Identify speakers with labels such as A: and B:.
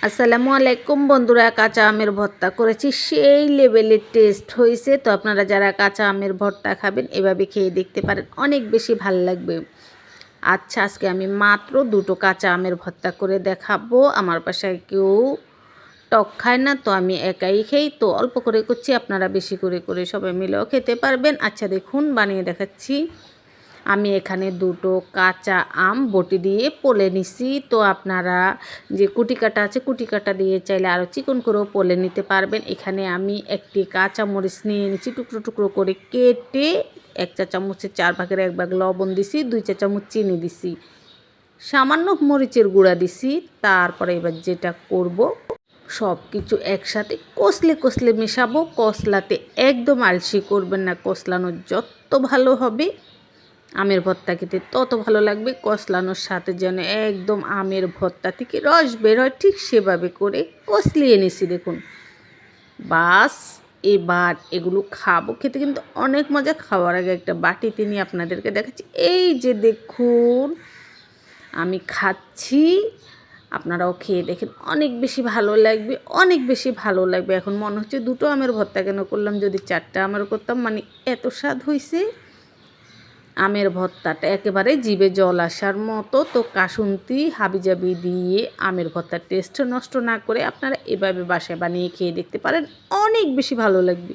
A: আসসালামু আলাইকুম বন্ধুরা, কাঁচা আমের ভর্তা করেছি, সেই লেভেলের টেস্ট হয়েছে। তো আপনারা যারা কাঁচা আমের ভর্তা খাবেন এভাবে খেয়ে দেখতে পারেন, অনেক বেশি ভালো লাগবে। আচ্ছা, আজকে আমি মাত্র দুটো কাঁচা আমের ভর্তা করে দেখাবো। আমার বাসায় কেউ টক খায় না, তো আমি একাই খাই, তো অল্প করে করছি, আপনারা বেশি করে করে সবাই মিলেও খেতে পারবেন। আচ্ছা দেখুন, বানিয়ে দেখাচ্ছি। আমি এখানে দুটো কাঁচা আম বটি দিয়ে পলে নিছি। তো আপনারা যে কুটি কাটা আছে, কুটি কাটা দিয়ে চাইলে আরও চিকন করেও পলে নিতে পারবেন। এখানে আমি একটি কাঁচা মরিচ নিয়ে নিচ্ছি, টুকরো টুকরো করে কেটে 1 চা চামচের 4 ভাগের 1 ভাগ লবণ দিছি, 2 চা চামচ চিনি দিছি, সামান্য মরিচের গুঁড়া দিছি। তারপরে এবার যেটা করব, সব কিছু একসাথে কষলে কষলে মেশাবো। কষলাতে একদম আলসি করবেন না, কষলানো যত ভালো হবে আমের ভর্তা খেতে তত ভালো লাগবে। কষলানোর সাথে যেন একদম আমের ভর্তা থেকে রস বের হয়, ঠিক সেভাবে করে কষলিয়ে নিছি। দেখুন, বাস এবার এগুলো খাবো, খেতে কিন্তু অনেক মজা। খাওয়ার আগে একটা বাটিতে নিয়ে আপনাদেরকে দেখাচ্ছি। এই যে দেখুন, আমি খাচ্ছি, আপনারাও খেয়ে দেখেন, অনেক বেশি ভালো লাগবে, অনেক বেশি ভালো লাগবে। এখন মনে হচ্ছে দুটো আমের ভর্তা কেন করলাম, যদি 4টা আমের করতাম, মানে এত স্বাদ হয়েছে। আমের ভর্তাটা একেবারে জিভে জল আসার মতো। তো কাসুন্দি হাবিজাবি দিয়ে আমের ভর্তার টেস্ট নষ্ট না করে আপনারা এভাবে বাসায় বানিয়ে খেয়ে দেখতে পারেন, অনেক বেশি ভালো লাগবে।